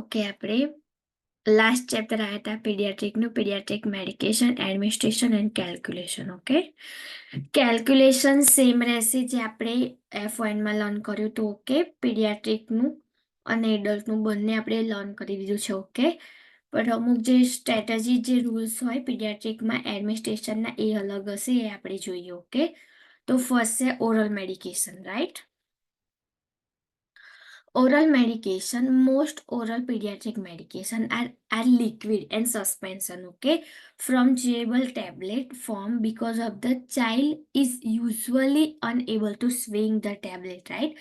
Okay, આપણે last chapter આવ્યા હતા પીડિયાટ્રિકનું, pediatric medication administration and calculation. Okay, calculation same રહેશે જે આપણે F1માં લર્ન કર્યું હતું. ઓકે, પીડિયાટ્રિકનું અને એડલ્ટનું બંને આપણે લર્ન કરી દીધું છે. ઓકે, પણ અમુક જે સ્ટ્રેટેજી, જે રૂલ્સ હોય પીડિયાટ્રિકમાં એડમિનિસ્ટ્રેશનના, એ અલગ હશે, એ આપણે જોઈએ. ઓકે, તો ફર્સ્ટ છે oral medication, right? Oral medication, most oral pediatric medication are liquid and suspension, okay, from chewable tablet form because of the child is usually unable to swing the tablet, right?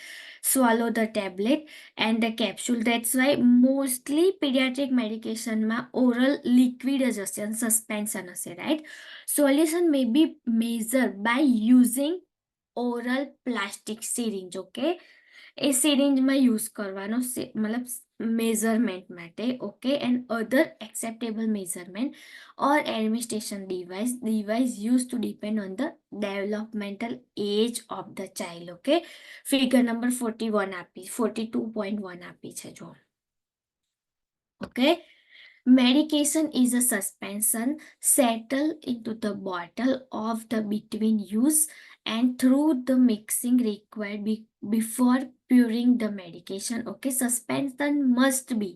Swallow the tablet and the capsule. That's why mostly pediatric medication ma oral liquid જ હશે અને suspension હશે, right? Solution may be measured by using oral plastic syringe, okay? એ સિરિંજમાં use કરવાનો મતલબ measurement માટે. Okay, and other acceptable measurement or administration device use to depend on the developmental age of the child. Okay, figure number 41 આપી, 42.1 આપી છે જો. Okay, medication is a suspension settled into the bottle of the between use and through the mixing required before pouring the medication. Okay, suspension must be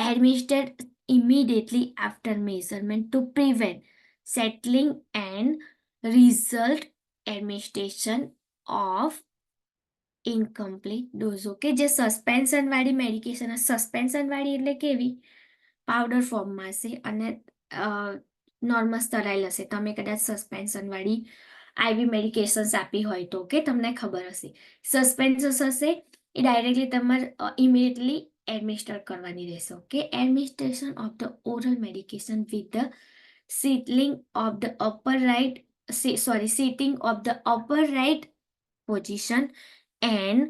administered immediately after measurement to prevent settling and result administration of incomplete dose. Okay, જે suspension વાળી medication, suspension વાળી એટલે કેવી? Powder ફોર્મમાં હશે અને normal sterile હશે. તમે કદાચ સસ્પેન્શન વાળી આઈવી મેડિકેશન્સ આપી હોય તો ઓકે, તમને ખબર હશે. સસ્પેન્શન હશે એ ડાયરેક્ટલી તમારે ઇમિડિયેટલી એડમિનિસ્ટર કરવાની રહેશે. Okay, administration of the oral medication with the sitting of the upper right sitting of the upper right position and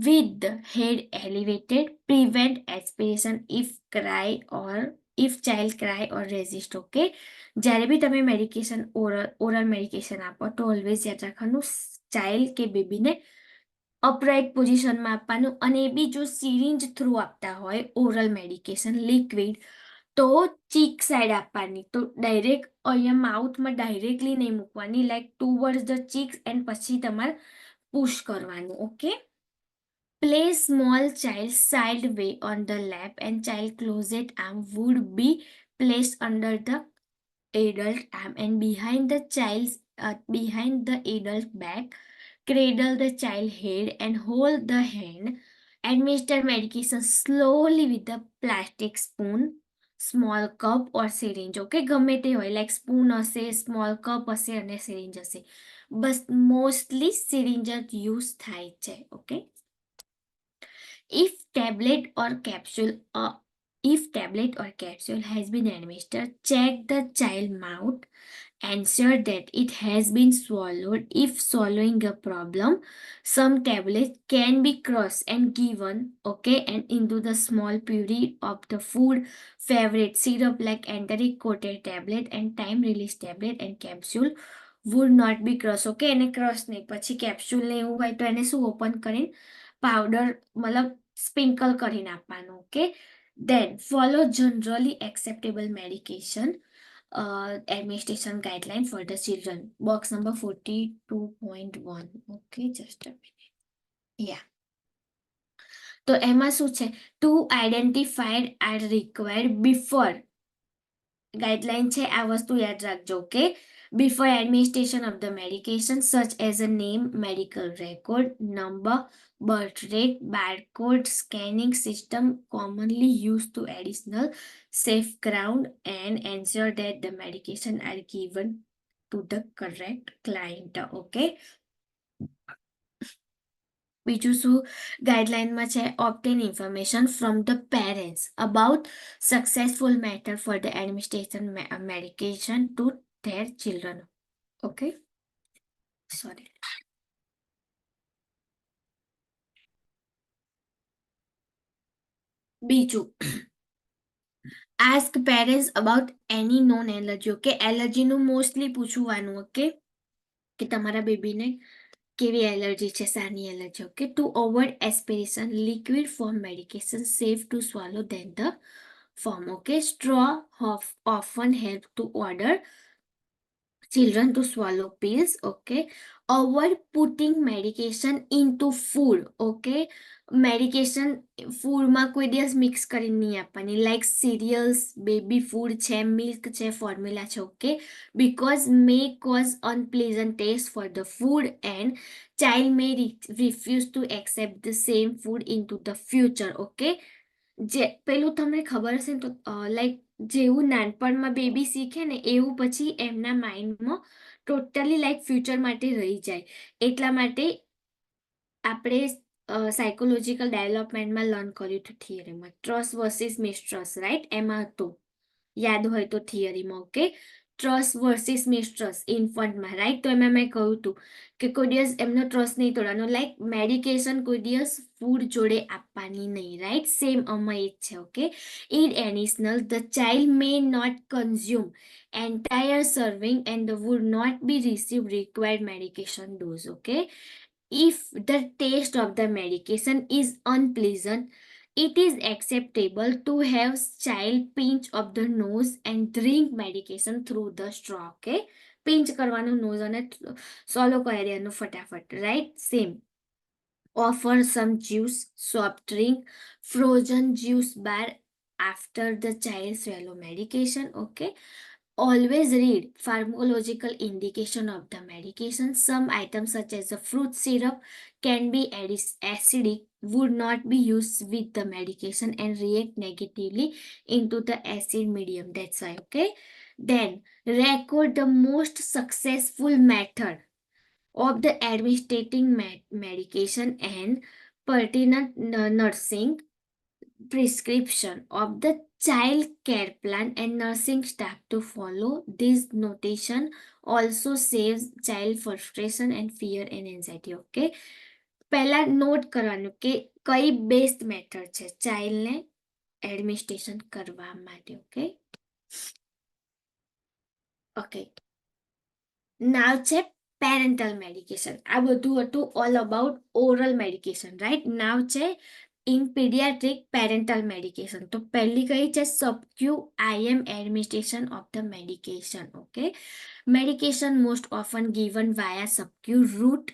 with the head elevated, prevent aspiration if child cry or resist. Okay, જ્યારે બી તમે medication oral medication આપો તો always યાદ રાખવાનું child કે બેબીને upright પોઝિશનમાં આપવાનું. અને એ બી જો સિરિંજ થ્રુ આપતા હોય ઓરલ મેડિકેશન લિક્વિડ તો ચીક સાઈડ આપવાની. તો ડાયરેક્ટ અહીંયા માઉથમાં ડાયરેક્ટલી નહીં મૂકવાની, like towards the cheeks and પછી તમારે પુશ કરવાનું. Okay, place small child sideways on the lap and child closed arm would be placed under the adult arm and behind the adult back. Cradle the child head and hold the hand. Administer medication slowly with the plastic spoon, small cup or syringe. Okay, ગમે તે હોય, like spoon હશે, small cup હશે અને syringe હશે. બસ mostly syringe જ use થાય છે. Okay, if tablet or capsule has been administered, check the child mouth. Ensure that it has been swallowed. If swallowing a problem, some tablets can be crushed and given, okay, and into the small puree of the food favorite syrup like enteric coated tablet and time release tablet and capsule would not be crushed. Okay, એને crush નહીં, પછી capsule ને એવું હોય તો એને શું open કરીને પાવડર મતલબ સ્પ્રિંકલ કરીને આપવાનું. Okay, then follow generally acceptable medication administration guideline for the children. Box number 42.1. Okay, just a minute. Yeah. તો એમાં શું છે? Two identified are required before guideline છે, આ વસ્તુ યાદ રાખજો. Okay, before administration of the medication such as a name, medical record, number, birth rate, barcode scanning system commonly used to additional safeground and ensure that the medication are given to the correct client. Okay, બીજું શું ગાઈડલાઇનમાં છે? Obtain information from the parents about successful method for the administration medication to their children. Okay, sorry. બીજું, ask parents about any known allergy. Okay, એલર્જીનું mostly પૂછવાનું. Okay, કે તમારા બેબીને કેવી એલર્જી છે, શાની allergy. Okay, to avoid aspiration, liquid form medication safe to swallow than the form. Okay, straw often help to order children to swallow pills. Okay, avoid putting medication into food. Okay, medication ફૂડમાં કોઈ દિવસ mix કરીને નહીં આપવાની, like cereals, baby food છે, milk છે, formula છે. Okay, because may cause unpleasant taste for the food and child may refuse to accept the same food in to the future. Okay, જે પેલું તમને ખબર હશે ને, તો લાઈક જેવું નાનપણમાં બેબી શીખે ને એવું પછી એમના માઇન્ડમાં ટોટલી લાઈક ફ્યુચર માટે રહી જાય. એટલા માટે આપણે સાયકોલોજીકલ ડેવલપમેન્ટમાં લર્ન કર્યું હતું થિયરીમાં, ટ્રસ્ટ વર્સિસ મિસટ્રસ્ટ, રાઈટ? એમાં હતું, યાદ હોય તો થિયરીમાં. ઓકે, ટ્રસ્ટ વર્સિસ મિસટ્રસ્ટ ઇન્ફન્ટમાં, રાઈટ? તો એમાં મેં કહ્યું હતું કે કોઈ દિવસ એમનો ટ્રસ્ટ નહીં તોડવાનો, લાઈક મેડિકેશન કોઈ દિવસ ફૂડ જોડે આપવાની નહીં, રાઈટ? સેમ આમાં એ જ છે. Okay, in additional the child may not consume entire serving and would not be receive required medication dose. Okay, if the taste of the medication is unpleasant, it is acceptable to have child pinch of the nose and drink medication through the straw. Okay, pinch કરવાનું nose અને swallow કરી દેવાનું ફટાફટ, right? Same. Offer some juice, soft drink, frozen juice bar after the child swallow medication. Okay, always read pharmacological indication of the medication. Some items such as the fruit syrup can be acidic, would not be used with the medication and react negatively into the acid medium. That's why. Okay, then record the most successful method of the administrating medication and pertinent nursing prescription of the child care plan and nursing staff to follow. This notation also saves child frustration and fear and anxiety. Okay, પહેલા not કરવાનું કે કઈ best method છે ચાઇલ્ડને administration કરવા માટે. Okay, okay, નાવ છે parental medication. આ બધું હતું all about oral medication, right? Now છે in pediatric parental medication. તો પહેલી કઈ છે subcu IM administration of the medication. Okay, medication most often given via subcu route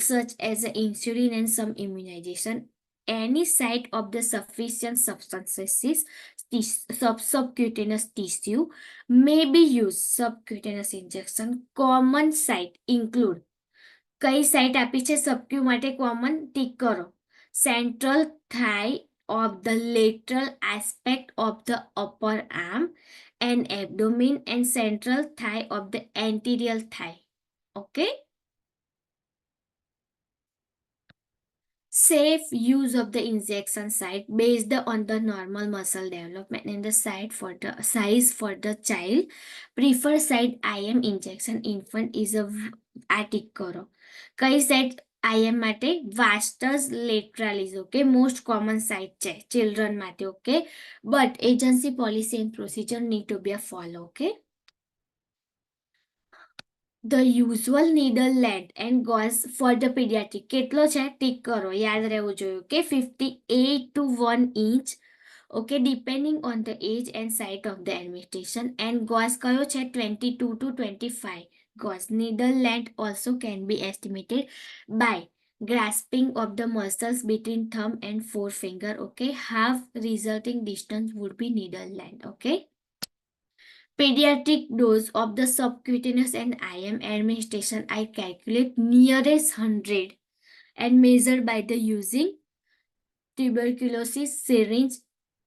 such as insulin and some immunization. Any site of the sufficient substances subcutaneous tissue may be used. Subcutaneous injection common site include, કઈ site આપી છે સબક્યુ માટે common? Tick કરો. Central thigh of the lateral aspect of the upper arm and abdomen and central thigh of the anterior thigh. Okay, safe use of the injection site based on the normal muscle development and the size for the child. Prefer site IM injection infant is a આ tick કરો. કઈ site IM માટે? Vastus lateralis. Okay, most common site છે children માટે. Okay, but agency policy and procedure need to be follow. Okay, the usual needle length and gauge for the pediatric કેટલો છે? Tick કરો, યાદ રહેવું જોઈએ. કે 58 to 1 inch. Okay, depending on the age and site of the administration. And gauge કયો છે? 22 to 25 gauge. Needle length also can be estimated by grasping of the muscles between thumb and forefinger. Okay, half resulting distance would be needle length. Okay, pediatric dose of the subcutaneous and IM administration I calculate nearest 100 and measured by the using tuberculosis syringe.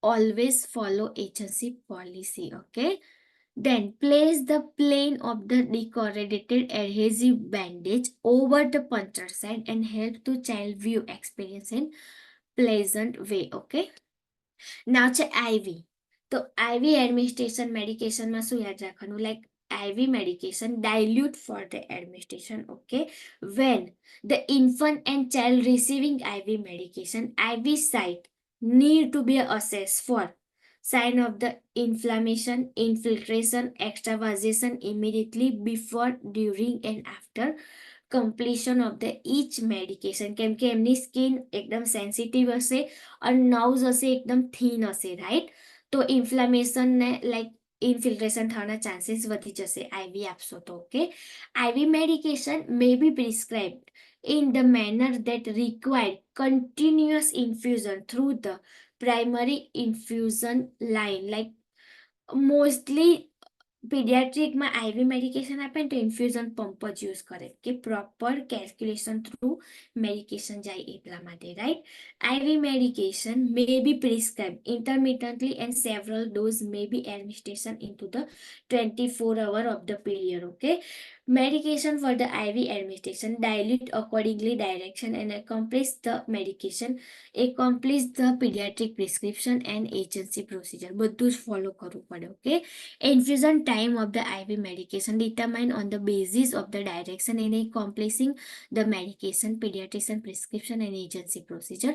Always follow agency policy. Okay, then place the plane of the decorrelated adhesive bandage over the puncture site and help to child view experience in pleasant way. Okay, now છે IV. તો IV administration મેડિકેશનમાં શું યાદ રાખવાનું? Like IV medication dilute for the administration. Okay, when the infant and child receiving IV medication, IV site need to be assessed for sign of the inflammation, infiltration, extravasation immediately before, during, and after completion of the each medication, કેમ કે એમની skin એકદમ sensitive હશે અને nerves હશે એકદમ thin હશે, right? તો ઇન્ફ્લેમેશન ને લાઈક ઇન્ફિલ્ટ્રેશન થવાના ચાન્સીસ વધી જશે આઈવી આપશો તો. Okay, IV medication may be prescribed in the manner that required continuous infusion through the primary infusion line. Like mostly પીડિયાટ્રિકમાં Ivy medication આપે ને તો ઇન્ફ્યુઝન પંપ જ યુઝ કરે કે પ્રોપર કેલ્ક્યુલેશન થ્રુ મેડિકેશન જાય એટલા માટે, right? IV medication may be prescribed intermittently and several doses may be administered into the 24 hour of the period. Okay, medication for the IV administration dilute accordingly direction and accomplish the medication accomplish the pediatric prescription and agency procedure. બધું જ follow કરવું પડે. Okay, infusion time of the IV medication determined on the basis of the direction in accomplishing the medication, pediatrician prescription and agency procedure.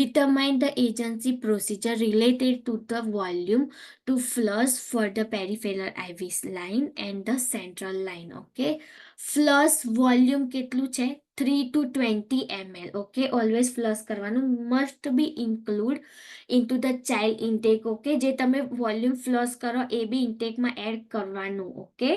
Determine the agency procedure related to the volume to flush for the peripheral IV line and the central line. Okay, flush volume કેટલું છે? 3 to 20 ml. Okay, always flush કરવાનું, must be include into the child intake. Okay, જે તમે volume flush કરો એ બી ઇન્ટેકમાં add કરવાનું. Okay,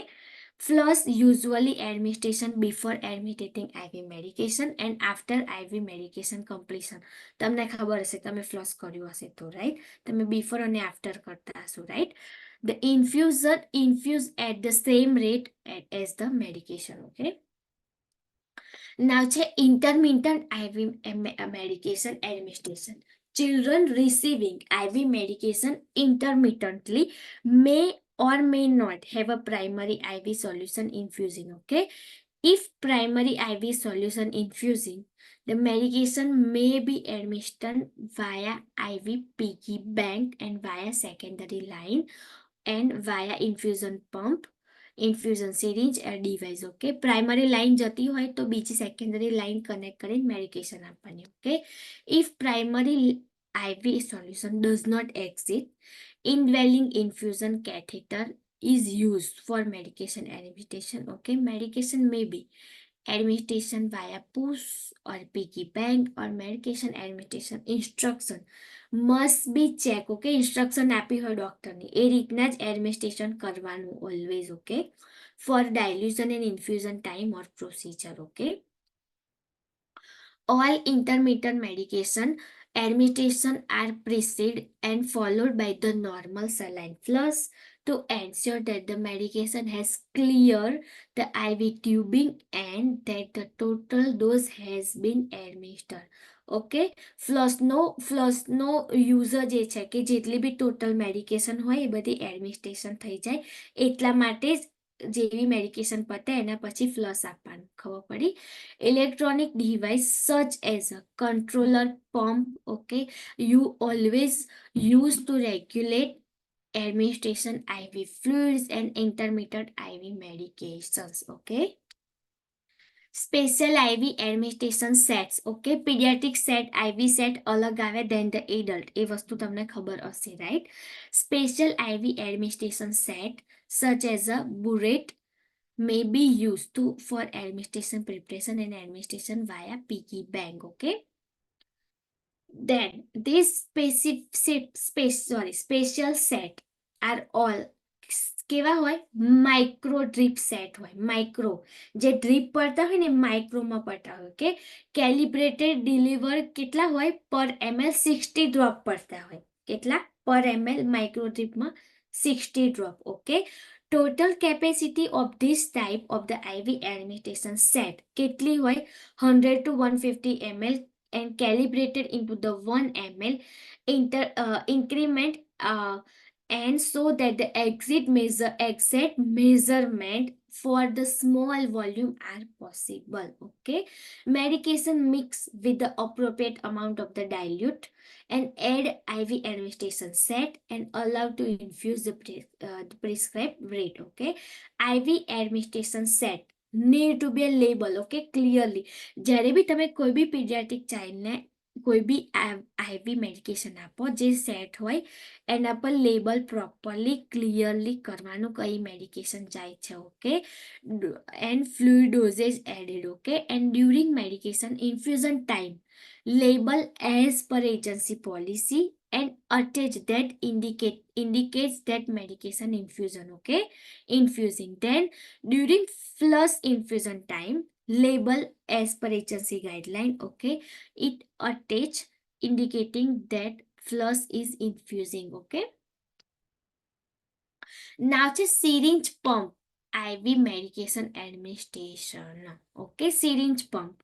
flush usually administration before administering IV medication and after IV medication completion. તમને ખબર હશે, તમે ફ્લશ કર્યું હશે તો, રાઈટ? તમે બિફોર અને આફ્ટર કરતા હશો, right? The infuser infuse at the same rate as the medication. Okay, now છે intermittent IV medication administration. Children receiving IV medication intermittently may or may not have a primary IV solution infusing. Okay, if primary IV solution infusing, the medication may be administered via IV piggy bank and via secondary line and via infusion pump, infusion syringe device. Okay, primary line જતી હોય તો બીજી secondary line connect કરીને medication આપવાની. Okay, if primary IV solution does not exist, indwelling infusion catheter is used for medication administration. Okay, medication may be administration via push or piggy bank or medication administration instruction must be check. Okay, instruction આપી હોય ડોક્ટરની એ રીતના જ administration કરવાનું always. Okay, for dilution and infusion time or procedure. Okay, all intermittent medication administration are preceded and followed by the normal saline flush to ensure that the medication has cleared the IV tubing and that the total dose has been administered. Okay, ફ્લશનો user જે છે કે જેટલી બી total medication હોય એ બધી administration થઈ જાય એટલા માટે જ જેવી મેડિકેશન પતે એના પછી ફ્લશ આપવાનું. ખબર પડી? ઇલેક્ટ્રોનિક ડિવાઇસ સચ as a controller pump. Okay, you always use to regulate administration IV fluids and intermittent IV medications. Okay, special IV administration sets. Okay, pediatric set IV set અલગ આવે than the adult. એ વસ્તુ તમને ખબર હશે, right? Special IV administration set such as a burette may be used to for administration preparation and administration via piggy bank. Okay, then these special set are all કેવા હોય? Micro drip set હોય. Micro જે drip પડતા હોય ને માઇક્રોમાં પડતા હોય. Okay, calibrated deliver કેટલા હોય? પર ml 60 ડ્રોપ પડતા હોય. કેટલા? પર ml માઇક્રો ડ્રીપમાં 60 drop. Okay, total capacity of this type of the IV administration set કેટલી હોય? 100 to 150 ml and calibrated into the 1 ml increment and so that the exact measurement for the small volume are possible. Okay, medication mix with the appropriate amount of the dilute and add IV administration set and allow to infuse the prescribed rate. Okay, IV administration set need to be a label. Okay, clearly જ્યારે બી તમે કોઈ બી pediatric child ને કોઈ બી આઈવી medication આપો જે set હોય એના પર લેબલ પ્રોપરલી ક્લિયરલી કરવાનું કઈ મેડિકેશન જાય છે. Okay, and fluid dosage added. Okay, and during medication infusion time label as per agency policy and attach that indicates that medication infusion. Okay, infusing. Then during flush infusion time label as per agency guideline. Okay, it attach indicating that flush is infusing. Okay, now છે syringe pump, IV medication administration. Okay, syringe pump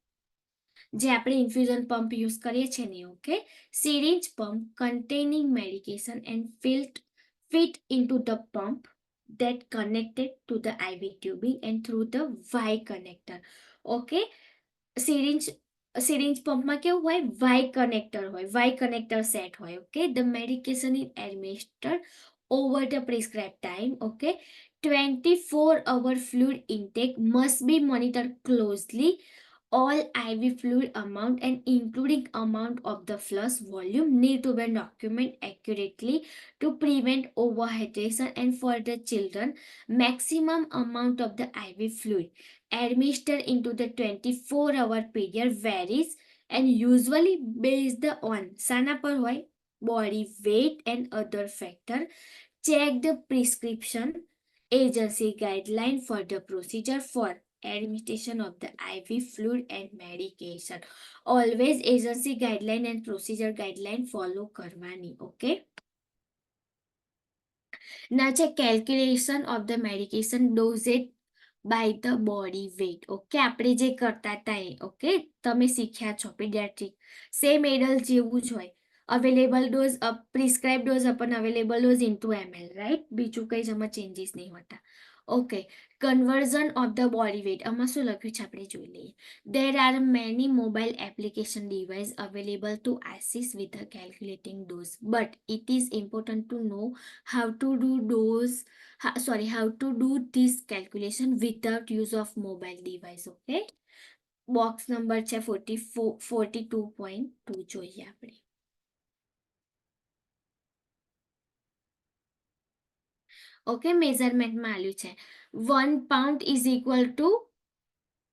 જે આપણે infusion pump use કરીએ છીએ ને. Okay, syringe pump containing medication and fit into the pump that connected to the IV tubing and through the Y connector. Okay, syringe પંપમાં કેવું હોય, Y connector હોય, Y connector set હોય. Okay, the medication is administered over the prescribed time. Okay, 24-hour fluid intake must be monitored closely. All IV fluid amount and including amount of the flush volume need to be documented accurately to prevent overhydration. And for the children, maximum amount of the IV fluid administered into the 24-hour period varies and usually based on sana par hoy, body weight and other factor. Check the prescription agency guideline for the procedure for administration of the IV fluid and medication. Always agency guideline and procedure guideline follow કરવાની. Okay, now check calculation of the medication dosage by the body weight. Okay, આપણે જે કરતા હતા એ. Okay, તમે શીખ્યા છો paediatric, same એડલ જેવું જ હોય. Available dose prescribe dose upon available dose into ml, right? બીજું કંઈ જ આમાં ચેન્જીસ નહીં હોતા. Okay, conversion of the body weight, આમાં શું લખ્યું છે આપણે જોઈ લઈએ. There are many mobile application device available to assist with the calculating dose, but it is important to know how to do how to do this calculation without use of mobile device. Okay, box number છે 42.2 જોઈએ આપણે. Okay, મેઝરમેન્ટમાં આલ્યું છે 1 pound is equal to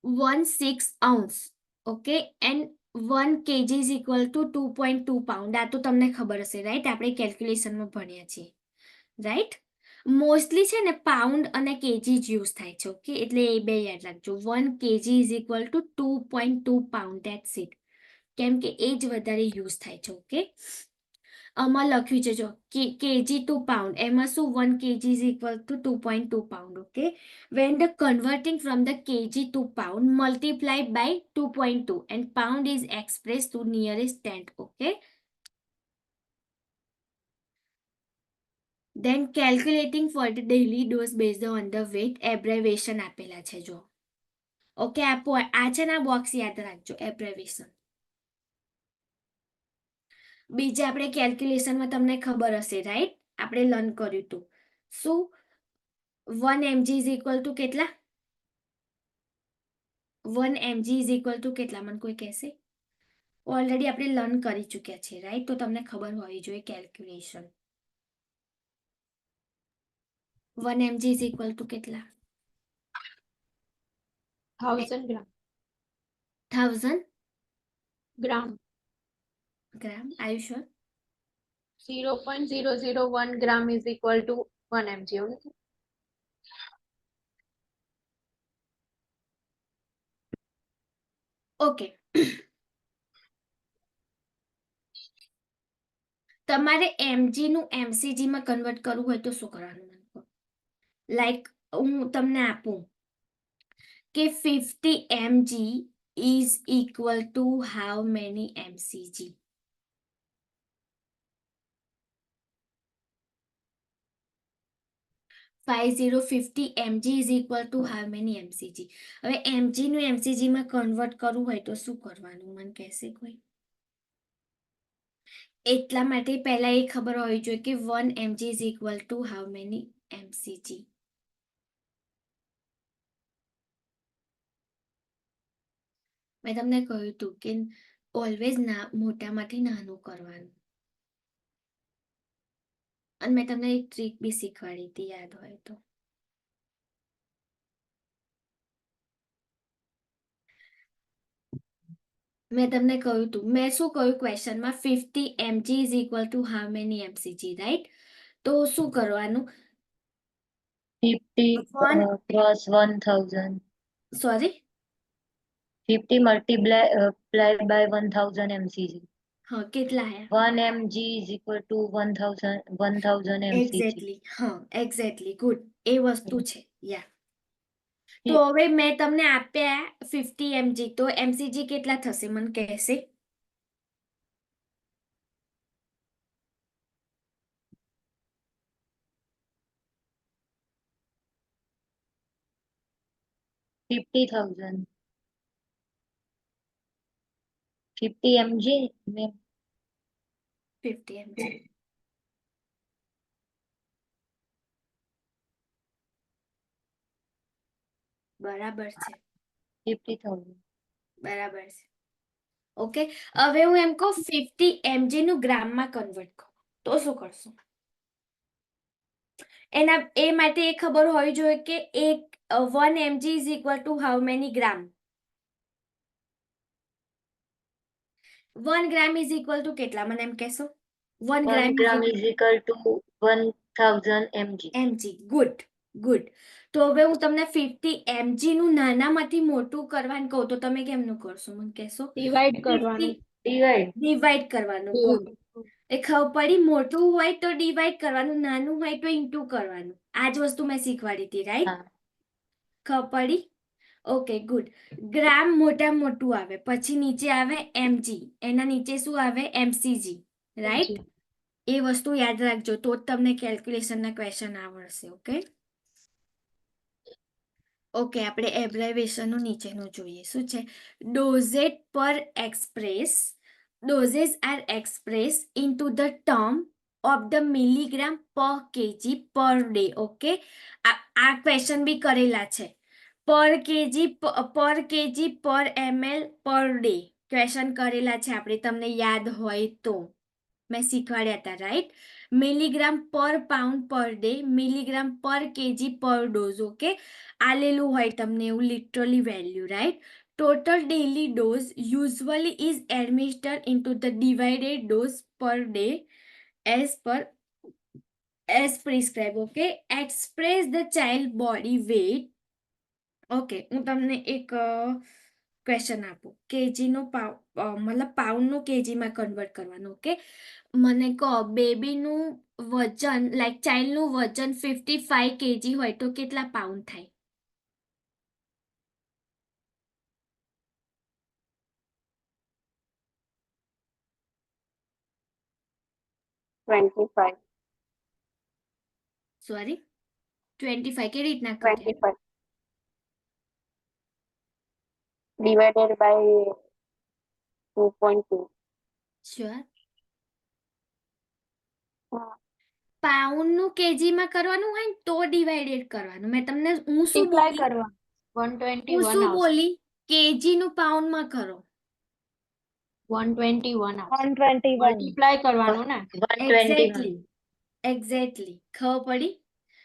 1/6 ounce. Okay, and 1 kg is equal to 2.2 pound. આ તો તમને ખબર હશે, રાઈટ? આપણે કેલ્ક્યુલેશનમાં ભણ્યા છીએ, રાઈટ? મોસ્ટલી છે ને પાઉન્ડ અને કેજી જ યુઝ થાય છે. ઓકે, એટલે એ બે યાદ રાખજો. 1 kg is equal to 2.2 pound. That's it. કેમ કે એ જ વધારે યુઝ થાય છે. ઓકે, આમાં લખ્યું છે જો કેજી ટુ પાઉન્ડ, એમાં શું 1 kg is equal to 2.2 pound. Okay, when the converting from the kg to pound multiply by 2.2 and pound is expressed to nearest tenth. Okay, then calculating for the daily dose based on the weight abbreviation આપેલા છે જો. Okay, આ છે ને box યાદ રાખજો, એબ્રેવિએશન. બીજા આપણે કેલ્ક્યુલેશનમાં તમને ખબર હશે, રાઈટ? આપણે લર્ન કર્યું હતું શું 1 mg is equal to કેટલા? 1 mg is equal to કેટલા? મને કોઈ કહેશે? ઓલરેડી આપણે લર્ન કરી ચૂક્યા છે, રાઈટ? તો તમને ખબર હોવી જોઈએ calculation. 1 mg is equal to કેટલા? 1000 gram. 1000 Gram. gram. Are you sure? 0.001 gram is equal to 1 mg. Okay, તમારે mg નું mcg માં કન્વર્ટ કરવું હોય તો શું કરવાનું? લાઈક હું તમને આપું કે 50 mg is equal to how many mcg? 50 mg is equal to how many mcg? હવે mg નું mcg માં કન્વર્ટ કરવું હોય તો શું કરવાનું? મને કહેશે કોઈ? એટલા માટે પહેલા એ ખબર હોવી જોઈએ કે 1 mg is equal to how many mcg? મેં તમને કહ્યું હતું કે ઓલવેઝ મોટામાંથી નાનું કરવાનું. અને મેં તમને એક ટ્રીક બી શીખવાડી હતી, યાદ હોય તો. મેં તમને કહ્યું હતું, મેં શું કહ્યું ક્વેશ્ચનમાં 50 mg is equal to how many mcg, right? તો શું કરવાનું? 50 One, cross 1000. Sorry, 50 multiplied by 1000 mcg. હા, કેટલા આયા? 1 mg is equal to 1000 mcg. Exactly, હા, એક્ઝેક્ટલી, ગુડ. એ વસ્તુ છે, યા. તો હવે મેં તમને આપ્યા 50 mg, તો mcg કેટલા થશે મને કહેશે? $50,000. 50 mg. 50 mg. બરાબર છે, 50,000. બરાબર છે. ઓકે, હવે હું એમ કહું 50 mg નું ગ્રામમાં કન્વર્ટ કરું, તો શું કરશું? એ માટે એ ખબર હોવી જોઈએ કે 1 mg is equal to how many gram? 1 gram is equal to કેટલા, મને એમ કહેશો? 1 1 gram is equal to 1000 mg. mg, good, good. તો હવે હું તમને 50 mg નું નાનામાંથી મોટું કરવાનું કહું તો તમે કેમનું કરશો મને કહેશો? ડિવાઈડ કરવાનું. ડિવાઈડ કરવાનું, ગુડ. એ ખબર પડી, મોટું હોય તો ડિવાઈડ કરવાનું, નાનું હોય તો ઇન્ટુ કરવાનું. આ જ વસ્તુ મેં શીખવાડી હતી, રાઈટ? હા. ખબર પડી? Okay, good. ગ્રામ મોટા મોટું આવે, પછી નીચે આવે mg, એના નીચે શું આવે? mcg, right? એ વસ્તુ યાદ રાખજો, તો જ તમને કેલ્ક્યુલેશનના ક્વેશ્ચન આવડશે. ઓકે, ઓકે, આપણે એબ્રેવિએશનનું નીચેનું જોઈએ. શું છે? ડોઝેજ પર express, doses are expressed into the term of the milligram per kg per day. Okay, આ ક્વેશ્ચન બી કરેલા છે. પર કેજી પર ml પર ડે ક્વેશ્ચન કરેલા છે આપણે, તમને યાદ હોય તો મેં શીખવાડ્યા હતા, રાઈટ? મિલીગ્રામ પર પાઉન્ડ પર ડે, મિલીગ્રામ પર કેજી પર ડોઝ. ઓકે, આલેલું હોય તમને એવું literally value, right? Total daily dose usually is administered into the divided dose per day as prescribed. Okay, express the child body weight. Okay, હું તમને એક question આપું. કેજીનું મતલબ પાઉન્ડનું કેજીમાં કન્વર્ટ કરવાનું. ઓકે, મને કહો બેબીનું વજન, લાઈક ચાઇલ્ડનું વજન 55 kg હોય તો કેટલા પાઉન્ડ થાય? 25. સોરી, 25 કેવી રીતના કરીએ? 25 divided by 2.2. શ્યોર? હા. પાઉન્ડનું કેજીમાં કરવાનું હોય ને તો ડિવાઇડેડ કરવાનું. મેં તમને હું શું મલ્ટીપ્લાય બોલી? કરવાનું. હું 121 શું આવશે. બોલી? કેજીનું પાઉન્ડમાં કરો. 121 આવશે. 121. મલ્ટીપ્લાય કરવાનું ને. 121. એક્ઝેક્ટલી, ખબર પડી?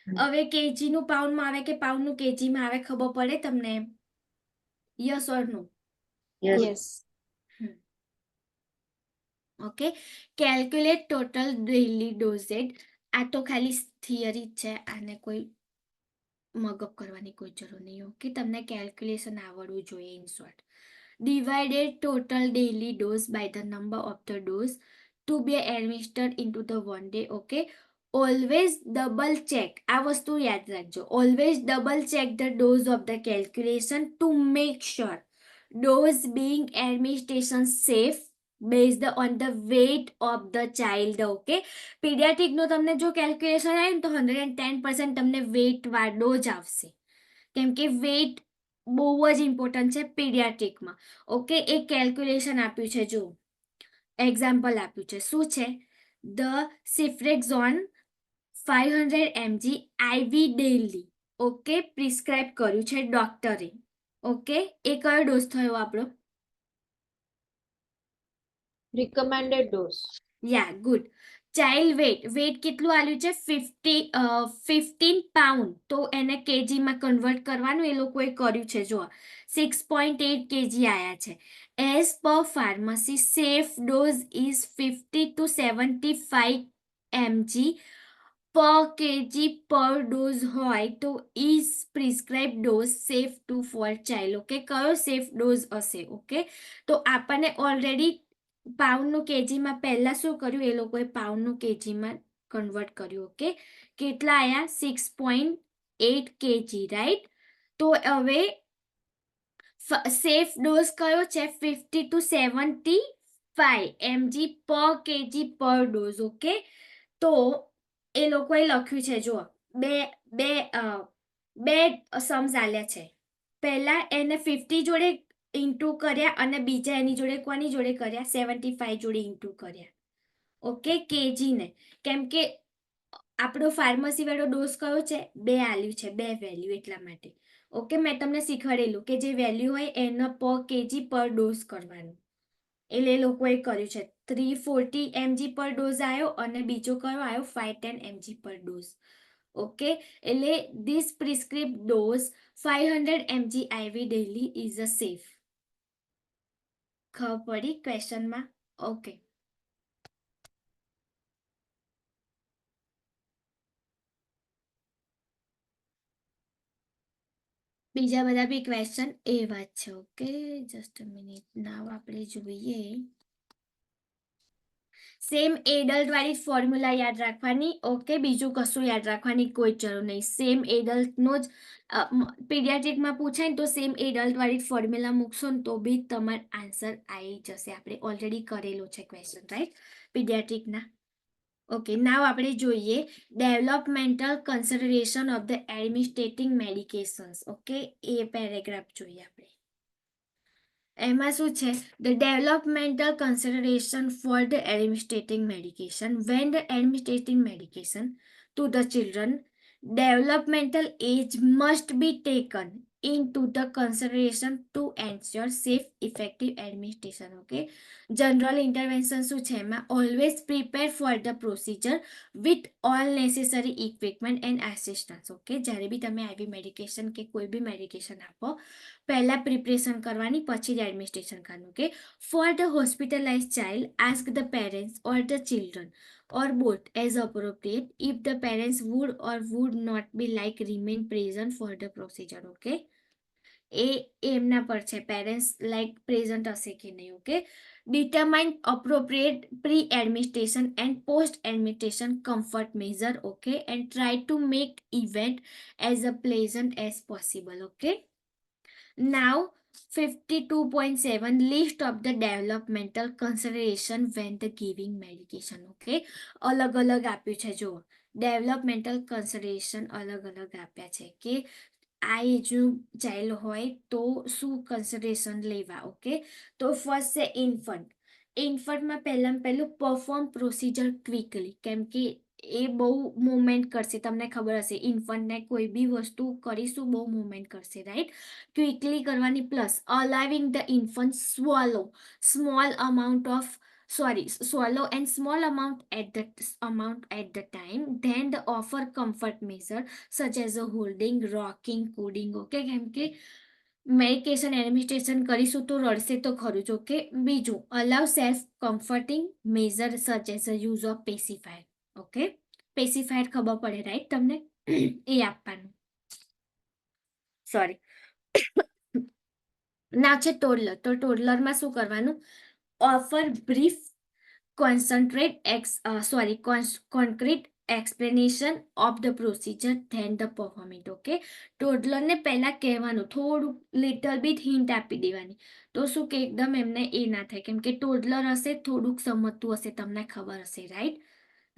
હવે કેજીનું પાઉન્ડમાં આવે કે પાઉન્ડનું કેજીમાં આવે, ખબર પડે તમને? Yes or no? Yes. Yes. Okay, calculate total daily dosage. આ તો ખાલી થિયરી જ છે, આને કોઈ મગઅપ કરવાની કોઈ જરૂર નહીં. ઓકે, તમને કેલ્ક્યુલેશન આવડવું જોઈએ. In short, divided total daily dose by the number of the dose to be administered into the one day. Okay, always double check, આ વસ્તુ યાદ રાખજો. Always double check the dose of the calculation to make sure dose being administration safe based on the weight of the child. Okay, પીડિયાટ્રિકનો તમને જો calculation આવે ને તો 110% તમને વેઇટ વાળો જ આવશે, કેમ કે વેઇટ બહુ જ ઇમ્પોર્ટન્ટ છે પીડિયાટ્રિકમાં. ઓકે, એક કેલ્ક્યુલેશન આપ્યું છે, જો એક્ઝામ્પલ આપ્યું છે. શું છે? The ceftriaxone 500 mg IV daily. Okay, prescribe કર્યું છે ડોક્ટરે. ઓકે, એ કયો ડોઝ થયો આપણો? recommended dose. યા ગુડ. ચાઇલ્ડ વેટ કેટલું આલ્યું છે 15 પાઉન્ડ, તો એને કેજીમાં કન્વર્ટ કરવાનું એ લોકોએ કર્યું છે. જો 6.8 કેજી આયા છે. As per pharmacy safe dose is 50 to 75 mg per kg per dose હોય તો is prescribe dose safe to for child. Okay, કયો સેફ ડોઝ હશે? ઓકે, તો આપણને ઓલરેડી પાઉન્ડનું કેજીમાં પહેલા શું કર્યું, એ લોકોએ પાઉન્ડનું કેજીમાં કન્વર્ટ કર્યું. ઓકે, કેટલા આયા 6.8 કેજી, રાઈટ. તો હવે સેફ ડોઝ કયો છે 50 to 75 mg per kg per ડોઝ. ઓકે, તો એ લોકોએ લખ્યું છે, જો બે બે બે સમ્સ આલ્યા છે. પહેલા એને 50 જોડે ઇન્ટુ કર્યા અને બીજા એની જોડે કોની જોડે કર્યા 75 જોડે ઇન્ટુ કર્યા. ઓકે, કેજી ને, કેમ કે આપણો ફાર્મસી વાળો ડોઝ કયો છે 2 આલ્યું છે, 2 વેલ્યુ, એટલા માટે. ઓકે, મેં તમને શીખવાડેલું કે જે વેલ્યુ હોય એનો પર કેજી પર ડોઝ કરવાનું, એટલે એ લોકોએ કર્યું છે. 340 mg પર ડોઝ આવ્યો અને બીજો કયો આવ્યો 510 mg પર ડોઝ. ઓકે, એટલે this prescript dose 500 mg IV daily is a safe. ખબર પડી ક્વેશ્ચનમાં? ઓકે, બીજા બધા બી ક્વેશ્ચન એ વાત છે. Okay, just a minute. Now આપણે જોઈએ સેમ એડલ્ટ વાળી ફોર્મ્યુલા યાદ રાખવાની. ઓકે, બીજું કશું યાદ રાખવાની કોઈ જરૂર નહીં. સેમ એડલ્ટનો જ પીડિયાટ્રિકમાં પૂછાય ને તો સેમ એડલ્ટ વાળી ફોર્મ્યુલા મૂકશો ને તો બી તમારો આન્સર આવી જશે. આપણે ઓલરેડી કરેલો છે ક્વેશ્ચન, રાઈટ, પીડિયાટ્રિકના. ઓકે, નાવ આપણે જોઈએ developmental consideration of the administrating medications. Okay, એ પેરેગ્રાફ જોઈએ આપણે. એમાં શું છે the developmental consideration for the administrating medication when the administrating medication to the children developmental age must be taken into the consideration to ensure safe effective administration. Okay, general intervention શું છે એમાં always prepare for the procedure with all necessary equipment and assistance. Okay, જ્યારે બી તમે આવી medication કે કોઈ બી medication આપો પહેલા પ્રિપરેશન કરવાની, પછી જ એડમિનિસ્ટ્રેશન કરવાનું. Okay, for the hospitalise child ask the parents or the children or both as appropriate if the parents would or would not be like remain present for the procedure. Okay, એ એમના પર છે, parents like present હશે કે નહીં. Okay, determine appropriate pre administration and post administration comfort measure. Okay, and try to make event as a pleasant as possible. Okay, now 52.7 list of the developmental consideration when the giving medication. Okay, અલગ અલગ આપ્યું છે. જો developmental consideration અલગ અલગ આપ્યા છે કે આ એજનું ચાઇલ્ડ હોય તો શું કન્સિડરેશન લેવા. ઓકે, તો ફર્સ્ટ છે ઇન્ફન્ટ. ઇન્ફન્ટમાં પહેલું પરફોર્મ પ્રોસિજર ક્વિકલી, કેમ કે એ બહુ મૂવમેન્ટ કરશે. તમને ખબર હશે ઇન્ફન્ટને કોઈ બી વસ્તુ કરીશું બહુ મૂવમેન્ટ કરશે, રાઈટ. ક્વિકલી કરવાની, plus allowing the infant swallow and small amount at the time, then the offer comfort measure such as a holding, rocking, cooling. Okay, કેમ કે મેડિકેશન એડમિનિસ્ટ્રેશન કરીશું તો રડશે તો ખરું જ. ઓકે, બીજું allow self comforting measure such as a use of pacifier. Okay, pacifier ખબર પડે, રાઈટ, તમને એ આપવાનું. સોરી, ના છે ટોડલર. તો ટોડલરમાં શું કરવાનું, offer brief concrete explanation of the procedure then the perform it. Okay, ટોડલરને પહેલા કહેવાનું, થોડું લિટલ બીટ હિન્ટ આપી દેવાની, તો શું કે એકદમ એમને એ ના થાય, કેમ કે ટોડલર હશે થોડુંક સમજતું હશે, તમને ખબર હશે, રાઈટ.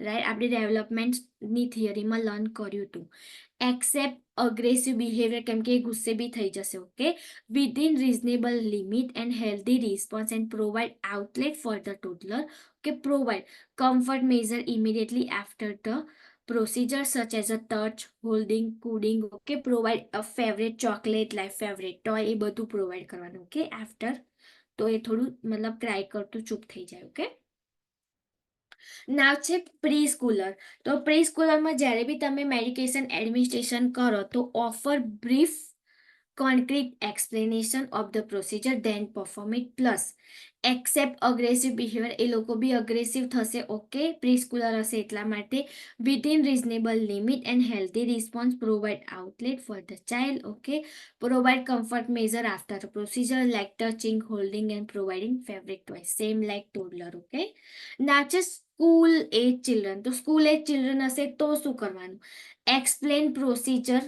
આપણે ડેવલપમેન્ટની થિયરીમાં લર્ન કર્યું હતું. એક્સેપ્ટ અગ્રેસિવ બિહેવિયર, કેમ કે એ ગુસ્સે બી થઈ જશે. Okay, within reasonable limit and healthy response and provide outlet for the toddler. Okay, provide comfort measure immediately after the procedure such as a touch, holding, cooling. Okay, provide a favorite chocolate like favorite toy, એ બધું provide કરવાનું. Okay, after તો એ થોડું મતલબ cry કરતું ચૂપ થઈ જાય. Okay, નાવ છે પ્રી સ્કૂલર. તો પ્રી સ્કૂલરમાં જ્યારે બી તમે મેડિકેશન એડમિનિસ્ટ્રેશન કરો તો offer brief concrete explanation of the procedure then perform it plus accept aggressive behavior. એ લોકો બી અગ્રેસિવ થશે. ઓકે, પ્રી સ્કૂલર હશે એટલા માટે within reasonable limit and healthy response provide outlet for the child. Okay, provide comfort measure after the procedure like touching, holding and providing favorite toys same like toddler. Okay, ના છે school age children. તો school age children હશે તો શું કરવાનું? Explain procedure,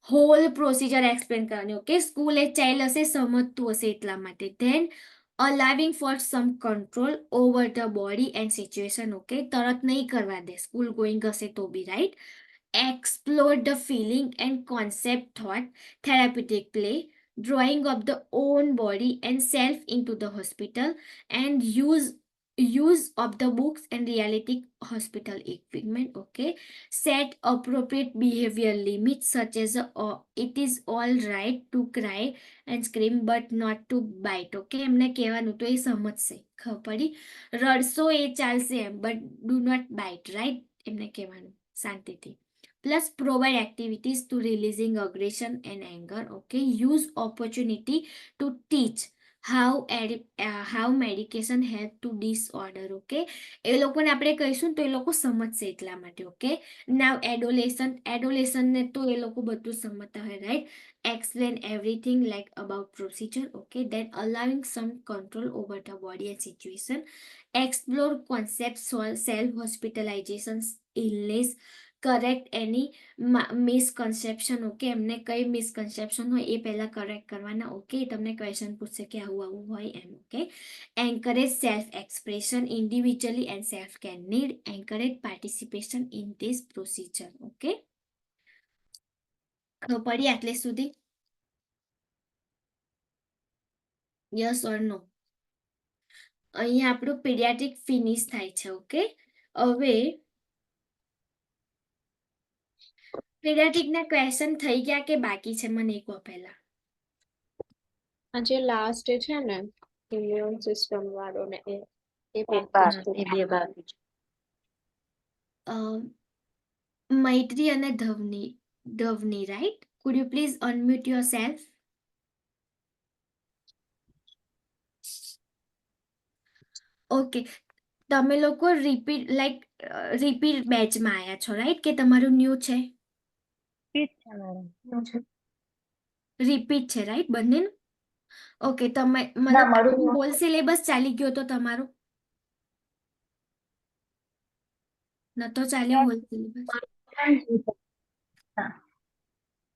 whole procedure explain કરવાની. Okay, school એ child હશે સમજતું હશે એટલા માટે. Then allowing for some control over the body and situation. Okay, તરત નહીં કરવા દે, સ્કૂલ ગોઈંગ હશે તો બી. Right, explore the feeling and concept thought, therapeutic play, drawing of the own body and self into the hospital, and use of the books and reality hospital equipment. Okay, set appropriate behavior limits such as it is all right to cry and scream but not to bite. Okay, એમને કહેવાનું તો એ સમજશે. ખબર પડી? રડશો એ ચાલશે એમ, but do not bite. Right, એમને કહેવાનું શાંતિથી. Plus provide activities to releasing aggression and anger. Okay, use opportunity to teach how medication help to disorder. Okay, એ લોકોને આપણે કહીશું તો એ લોકો સમજશે એટલા માટે. ઓકે, નાવ એડોલેશન ને તો એ લોકો બધું સમજતા હોય. Right, explain everything like about procedure. Okay, then allowing some control over the body and situation, explore concepts, self hospitalization, illness, correct any misconception. Okay, એમને કઈ મિસકન્સેપ્શન હોય એ પહેલા કરેક્ટ કરવાના. ઓકે, તમને ક્વેશ્ચન પૂછશે કે આવું આવું હોય એમ. Okay, encourage self expression individually and self care need, encourage participation in this procedure. Okay, ખબર પડી આટલે સુધી? Yes or no? અહીંયા આપણું પીડિયાટ્રિક ફિનિશ થાય છે. ઓકે, હવે પીડિયાટ્રિકના ક્વેશ્ચન થઈ ગયા કે બાકી છે? મને એક પહેલા. આ જે લાસ્ટ છે ને ઇમ્યુન સિસ્ટમ વાળો ને એ એ બાકી છે. એ બે બાકી છે. મૈત્રી અને Dhvani, right? Could you please unmute your self? Okay, તમે લોકો રિપીટ બેચમાં આવ્યા છો, રાઈટ? કે તમારું ન્યૂ છે? રિપીટ છે, રાઈટ બંનેનું? ઓકે, તમે મતલબ હોલ સિલેબસ ચાલી ગયો તો તમારો? નતો ચાલ્યો હોલ સિલેબસ?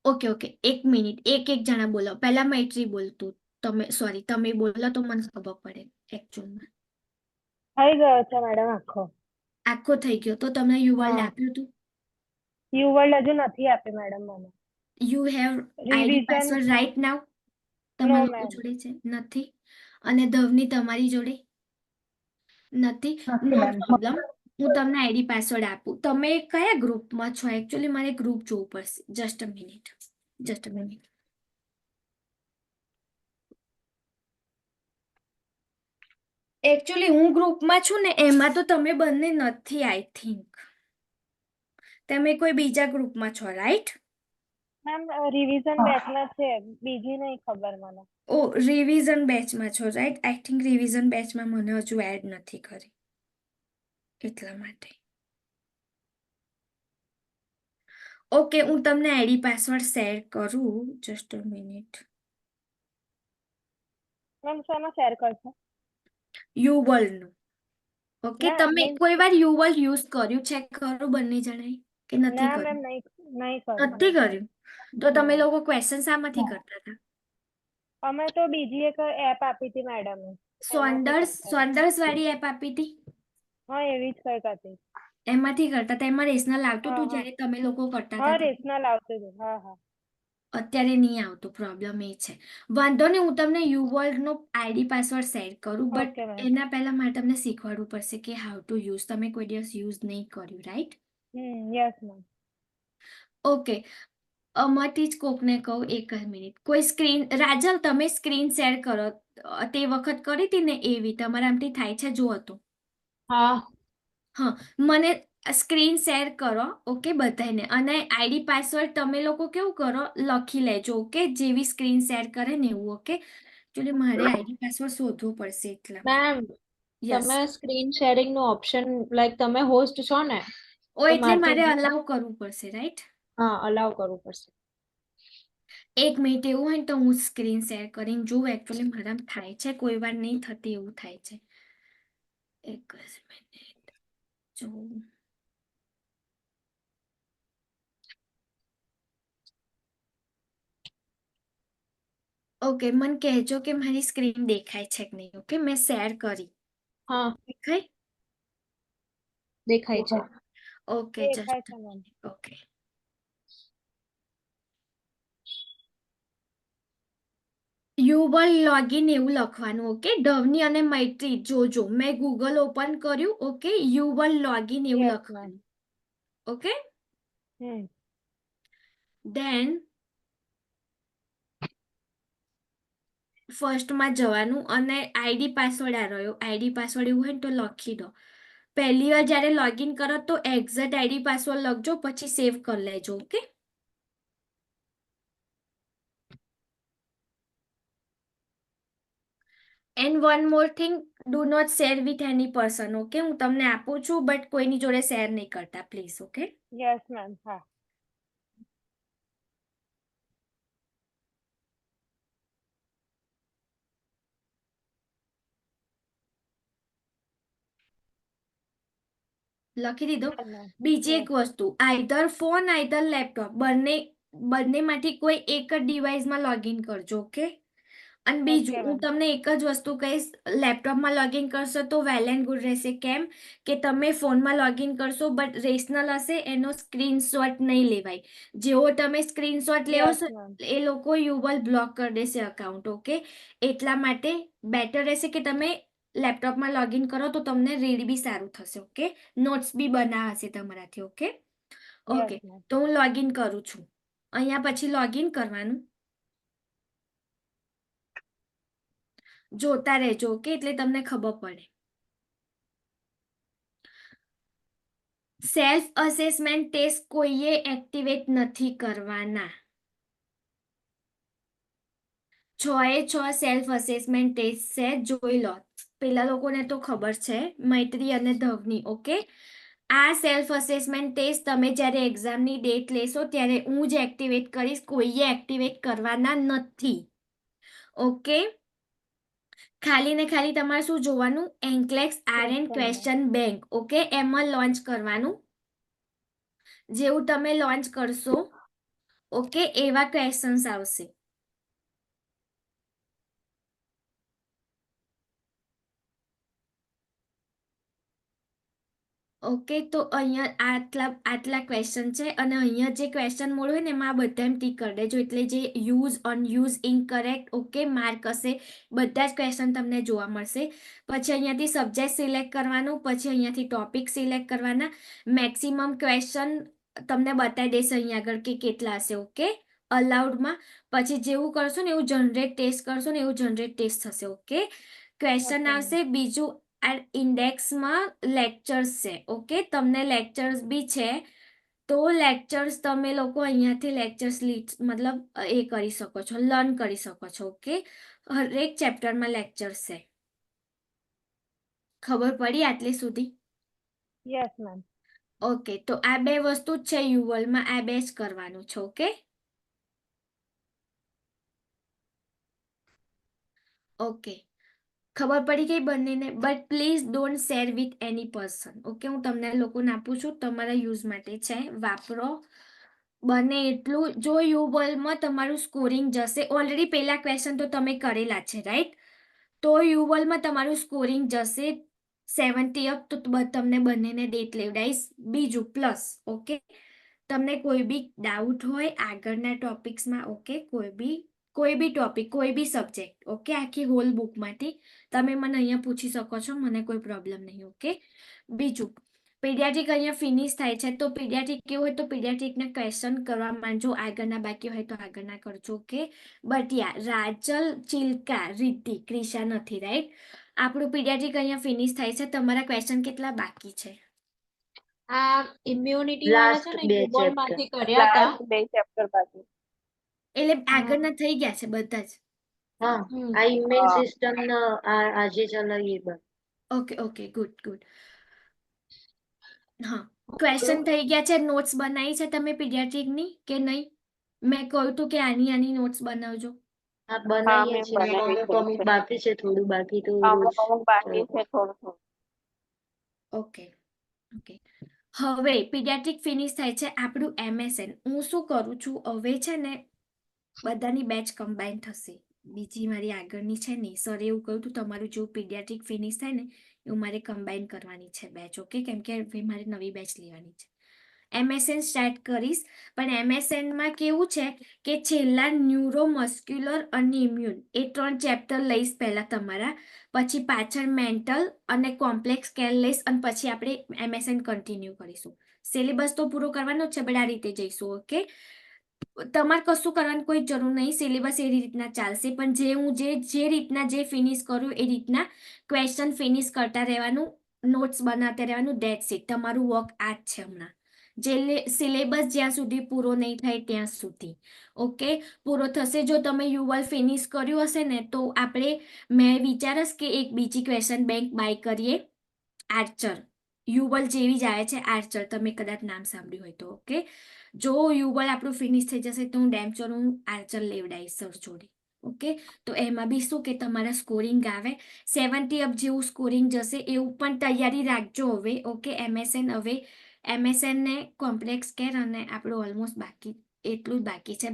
ઓકે ઓકે, એક મિનિટ, એક જણા બોલો. પહેલા મૈત્રી બોલતું. તમે બોલો તો મને ખબર પડે એકચ્યુઅલમાં. થઈ ગયો છે મેડમ આખો. આખો થઈ ગયો તો તમને યુવર્લ્ડ આપ્યું હતું? યુવર્લ્ડ હજુ નથી આપી મેડમ મને. You have ID Revision. Password right now? No, તમારા લોકો ma'am. જોડે છે? નથી. અને ધવની તમારી જોડે નથી? નો પ્રોબ્લેમ, હું તમને આઈડી પાસવર્ડ આપું. તમે કયા ગ્રુપમાં છો? એકચ્યુઅલી મારે ગ્રુપ જોવું પડશે. Just a minute. એકચ્યુઅલી હું ગ્રુપમાં છું ને, એમાં તો તમે બંને નથી. આઈ થિંક તમે કોઈ બીજા ગ્રુપમાં છો, રાઈટ? મેમ રિવિઝન બેચમાં છે, બીજી નહીં ખબર મને. ઓ, રિવિઝન બેચમાં છો, રાઈટ? આઈ થિંક રિવિઝન બેચમાં મને હજુ એડ નથી કરી એટલા માટે. ઓકે, હું તમને આઈડી પાસવર્ડ શેર કરું. Just a minute. મેમ શેમાં શેર કરશો? યુવર્લ્ડનું. ઓકે, ના, તમે કોઈ વાર યુવર્લ્ડ યુઝ કર્યું છે ખરું બંને જણાએ કે નથી ના કર્યું? મેમ નહીં કર્યું. નથી કર્યું? તો તમે લોકો ક્વેશ્ચન શામાંથી કરતા હતા? અમે તો બીજી એક એપ આપી હતી મેડમે. સોન્ડર્સ વાળી એપ આપી હતી? હા, એવી જ કંઈક હતી. એમાંથી કરતા હતા? એમાં રેશનલ આવતું હતું હા. જ્યારે તમે લોકો કરતા હા, હતા? રેશનલ આવતું હતું. હા. અત્યારે નહીં આવતું. પ્રોબ્લેમ એ છે. વાંધો નહીં, હું તમને યુવર્લ્ડનો આઈડી પાસવર્ડ શેર કરું, બટ ઓકે મેમ. એના પહેલા મારે તમને શીખવાડવું પડશે કે હાઉ ટુ યુઝ. તમે કોઈ દિવસ યુઝ નહીં કર્યું, રાઈટ? Yes ma'am. ઓકે, આમાંથી જ કોકને કહું, એક જ મિનિટ. કોઈ સ્ક્રીન, રાજલ તમે સ્ક્રીન શેર કરો. તે વખત કરી હતી ને એવી તમારા આમથી થાય છે જુઓ તો. હા હા, મને સ્ક્રીન શેર કરો, ઓકે, બધાને. અને આઈડી પાસવર્ડ તમે લોકો કેવું કરો, લખી લેજો, ઓકે, જેવી સ્ક્રીન શેર કરે ને એવું, ઓકે. એકચ્યુઅલી મારે આઈડી પાસવર્ડ શોધવું પડશે એટલા માટે. Ma'am, yes. તમે સ્ક્રીન શેરિંગ નો ઓપ્શન લાઈક તમે હોસ્ટ છો ને, ઓ તો એટલે મારે અલાઉ કરવું પડશે, રાઈટ? હા અલાઉ કરવું પડશે. એક મિનિટ, એવું હોય ને તો હું સ્ક્રીન શેર કરીને જોઉં. એકચ્યુઅલી મારા થાય છે, કોઈ વાર નહીં થતી, એવું થાય છે. એક જ મિનિટ જોઉં. ઓકે, મને કહેજો કે મારી સ્ક્રીન દેખાય છે કે નહીં. ઓકે, મેં શેર કરી. હા દેખાય? દેખાય છે. ઓકે, દેખાય જસ્ટ છે મેમ. ઓકે. યુવલ લોગિન એવું લખવાનું, ઓકે. ધવની અને મૈત્રી જોજો, મેં ગૂગલ ઓપન કર્યું, ઓકે. યુવલ લોગિન એવું યસ મેમ. લખવાનું, ઓકે. હમ. ધેન ફર્સ્ટમાં જવાનું અને આઈડી પાસવર્ડ આ રહ્યો. આઈડી પાસવર્ડ એવું હોય ને તો લખી દો. પહેલી વાર જ્યારે લોગિન કરો તો એક્ઝેક્ટ આઈડી પાસવર્ડ લખજો, પછી સેવ કરી લેજો, okay. And one more thing, do not share with any person, okay. હું તમને આપું છું બટ કોઈની જોડે શેર નહીં કરતા, પ્લીઝ, ઓકે. Yes ma'am. હા. લખી દીધો. Done ma'am. બીજી યસ. એક વસ્તુ, આઈધર ફોન આઈધર લેપટોપ, બંનેમાંથી કોઈ એક જ ડિવાઇસમાં લોગિન કરજો, ઓકે. અને બીજું ઓકે હું મેમ. તમને એક જ વસ્તુ કહીશ, લેપટોપમાં લોગિન કરશો તો વેલ એન્ડ ગુડ રહેશે. કેમ કે તમે ફોનમાં લોગિન કરશો બટ રેશનલ હશે, એનો સ્ક્રીનશોટ નહીં લેવાય. જેવો તમે સ્ક્રીનશોટ લેવો યસ છો મેમ. એ લોકો યુવલ બ્લોક કરી દેશે અકાઉન્ટ, ઓકે. એટલા માટે બેટર રહેશે કે તમે લેપટોપમાં લોગિન કરો તો તમને રીડ બી સારું થશે, ઓકે. નોટ્સ બી બનાવશે તમારાથી, ઓકે. Yes okay, ma'am. તો હું લોગિન કરું છું. અહીંયા પછી લોગિન કરવાનું, જોતા રહેજો, ઓકે, એટલે તમને ખબર પડે. સેલ્ફ અસેસમેન્ટ ટેસ્ટ કોઈએ એક્ટિવેટ નથી કરવાના. 6 સેલ્ફ અસેસમેન્ટ ટેસ્ટ છે, જોઈ લો. પેલા લોકોને તો ખબર છે, મૈત્રી અને ધવની, ઓકે. આ સેલ્ફ અસેસમેન્ટ ટેસ્ટ તમે જ્યારે એક્ઝામની ડેટ લેશો ત્યારે હું જ એક્ટિવેટ કરીશ, કોઈએ એક્ટિવેટ કરવાના નથી, ઓકે. ખાલી ને ખાલી તમારે શું જોવાનું, NCLEX and question bank. Question bank, okay. એમાં લોન્ચ કરવાનું. જેવું તમે લોન્ચ કરશો, ઓકે, એવા ક્વેશ્ચન્સ આવશે. ઓકે, તો અહીંયા આટલા ક્વેશ્ચન છે અને અહીંયા જે ક્વેશ્ચન મોડ હોય ને એમાં આ બધા ટીક કરી દેજો, એટલે જે use unused incorrect, okay, mark હશે, બધા જ ક્વેશ્ચન તમને જોવા મળશે. પછી અહીંયાથી સબ્જેક્ટ સિલેક્ટ કરવાનું, પછી અહીંયાથી ટોપિક સિલેક્ટ કરવાના. મેક્સિમમ ક્વેશ્ચન તમને બતાવી દેશે અહીંયા આગળ કે કેટલા હશે, ઓકે. અલાઉડમાં પછી જેવું કરશો ને એવું જનરેટ ટેસ્ટ કરશો ને એવું જનરેટ ટેસ્ટ થશે, ઓકે. Question okay ma'am. આવશે. બીજું, આ ઇન્ડેક્સમાં લેક્ચર્સ છે, ઓકે. તમને લેક્ચર્સ બી છે, તો લેક્ચર્સ તમે લોકો અહીંયાથી લેક્ચર્સ મતલબ એ કરી શકો છો, લર્ન કરી શકો છો, ઓકે. હરેક ચેપ્ટરમાં લેક્ચર્સ છે. ખબર પડી આટલી સુધી? Yes ma'am. ઓકે, તો આ બે વસ્તુ જ છે યુવલમાં, આ બે જ કરવાનું છે, ઓકે. ઓકે, ખબર પડી ગઈ બંનેને. But please don't share with any person, okay. હું તમને લોકોને આપું છું, તમારા યુઝ માટે છે, વાપરો. બને એટલું, જો યુવલમાં તમારું સ્કોરિંગ જશે, ઓલરેડી પહેલા ક્વેશ્ચન તો તમે કરેલા છે, રાઈટ? તો યુવલમાં તમારું સ્કોરિંગ જશે 70 અપ, તો તમને બંનેને ડેટ લેવડાઈશ. બીજું પ્લસ, ઓકે. તમને કોઈ બી ડાઉટ હોય આગળના ટોપિક્સમાં, ઓકે, કોઈ બી ટોપિક, કોઈ બી સબ્જેક્ટ, ઓકે, આખી હોલ બુકમાંથી તમે મને અહીંયા પૂછી શકો છો, મને કોઈ પ્રોબ્લેમ નહીં, ઓકે. બીજું, પીડિયાટ્રિક અહીંયા ફિનિશ થાય છે, તો પીડિયાટ્રિક કેવું હોય તો પીડિયાટ્રિકના ક્વેશ્ચન કરવા માંડજો, આગળના બાકી હોય તો આગળના કરજો, ઓકે. બટ યા રાજલ, ચિલ્કા, રિદ્ધિ, ક્રિશા નથી, રાઈટ. આપણું પીડિયાટ્રિક અહીંયા ફિનિશ થાય છે. તમારા ક્વેશ્ચન કેટલા બાકી છે? આ ઇમ્યુનિટી વાળા છે લાસ્ટ ને 2 યુબોલ ચેપ્ટર. માંથી કર્યા હતા. લાસ્ટ 2 ચેપ્ટર બાકી. એટલે હા. આગળના થઈ ગયા છે બધા જ. હા, હમ. આ ઇમ્યુન હા. સિસ્ટમ આજે ચલાવીએ બસ. Okay okay, good good. હા, ક્વેશ્ચન થઈ ગયા છે. નોટ્સ બનાવી છે તમે પીડિયાટ્રિકની કે નહીં? મેં કહ્યું તું કે આની નોટ્સ બનાવજો. હા, બનાવીએ મેં છીએ ને બનાવી અમુક છે. બાકી છે, થોડું બાકી તો રોજ અમુક બાકી છે થોડું થોડું. Okay okay. હવે પીડિયાટ્રિક ફિનિશ થાય છે આપણું MSN. હું શું કરું છું હવે છે ને, બધાની બેચ કમ્બાઈન થશે. બીજી મારી આગળની છે ને, સરે એવું કહ્યું હતું તમારું જો પીડિયાટ્રિક ફિનિશ થાય ને એવું મારે કમ્બાઈન કરવાની છે બેચ, ઓકે. કેમ કે હવે મારે નવી બેચ લેવાની છે. MSN સ્ટાર્ટ કરીશ, પણ MSNમાં કેવું છે કે છેલ્લા ન્યુરોમસ્ક્યુલર અને ઇમ્યુન એ 3 ચેપ્ટર લઈશ પહેલા તમારા, પછી પાછળ મેન્ટલ અને કોમ્પ્લેક્સ કેર લઈશ, અને પછી આપણે MSN કન્ટિન્યુ કરીશું. સિલેબસ તો પૂરો કરવાનો જ છે, પણ આ રીતે જઈશું, ઓકે. તમારે કશું કરવાની કોઈ જરૂર નહીં, સિલેબસ એ રીતના ચાલશે, પણ હું જે રીતના જે ફિનિશ કરું એ રીતના ક્વેશ્ચન ફિનિશ કરતા રહેવાનું, નોટ્સ બનાવતા રહેવાનું, ધેટ્સ ઇટ. તમારું વર્ક આ જ છે હમણાં. સિલેબસ જ્યાં સુધી પૂરો નહીં થાય ત્યાં સુધી, ઓકે. પૂરો થશે. જો તમે યુવલ ફિનિશ કર્યું હશે ને તો મેં વિચારસ કે એક બીજી ક્વેશ્ચન બેંક બાય કરીએ, આર્ચર. યુવલ જેવી જ આવે છે આર્ચર, તમે કદાચ નામ સાંભળ્યું હોય તો, ઓકે. જો યુવલ આપણું ફિનિશ થઈ જશે તો હું આર્ચર લેવડાવીશ સર જોડે, ઓકે. તો એમાં બી શું કે તમારા સ્કોરિંગ આવે 70 અપ જેવું સ્કોરિંગ જશે, એવું પણ તૈયારી રાખજો હવે, ઓકે. MSN ને કોમ્પ્લેક્સ કેર અને આપણું ઓલમોસ્ટ બાકી એટલું જ બાકી છે.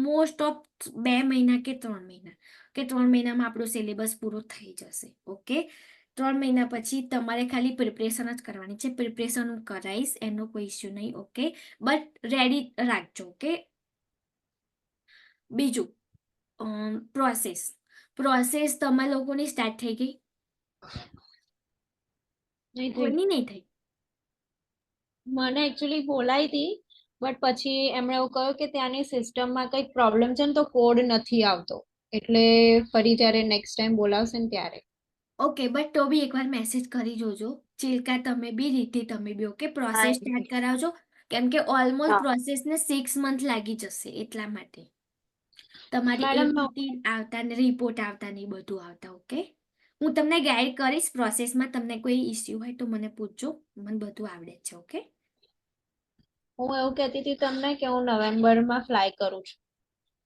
મોસ્ટ ઓફ 2 મહિના કે 3 મહિના કે 3 મહિનામાં આપણું સિલેબસ પૂરો થઈ જશે, ઓકે. 3 મહિના પછી તમારે ખાલી પ્રિપરેશન જ કરવાની છે. પ્રિપરેશન હું કરાવીશ, એનો કોઈ ઇસ્યુ નહીં, ઓકે. બટ રેડી રાખજો, ઓકે. બીજું પ્રોસેસ તમારા લોકોની સ્ટાર્ટ થઈ ગઈ? નહીં થઈ. કોઈની નહીં થઈ? મને એકચ્યુઅલી બોલાઈ હતી, બટ પછી એમણે એવું કહ્યું કે ત્યાંની સિસ્ટમમાં કંઈક પ્રોબ્લેમ છે ને તો કોડ નથી આવતો, એટલે ફરી જ્યારે નેક્સ્ટ ટાઈમ બોલાવશે ને ત્યારે. ઓકે, બટ તો બી એકવાર મેસેજ કરી જોજો. ચિલ્કા તમે બી, રીતિ તમે બી, ઓકે. પ્રોસેસ સ્ટાર્ટ કરાવજો, કેમ કે ઓલમોસ્ટ હા. પ્રોસેસને 6 મંથ લાગી જશે, એટલા માટે. તમારી મેડમ APT આવતા ને રિપોર્ટ આવતા ને એ બધું આવતા, ઓકે. હું તમને ગાઈડ કરીશ પ્રોસેસમાં. તમને કોઈ ઇસ્યુ હોય તો મને પૂછજો, મને બધું આવડે છે, ઓકે. હું એવું કહેતી હતી તમને કે હું નવેમ્બરમાં ફ્લાય કરું છું,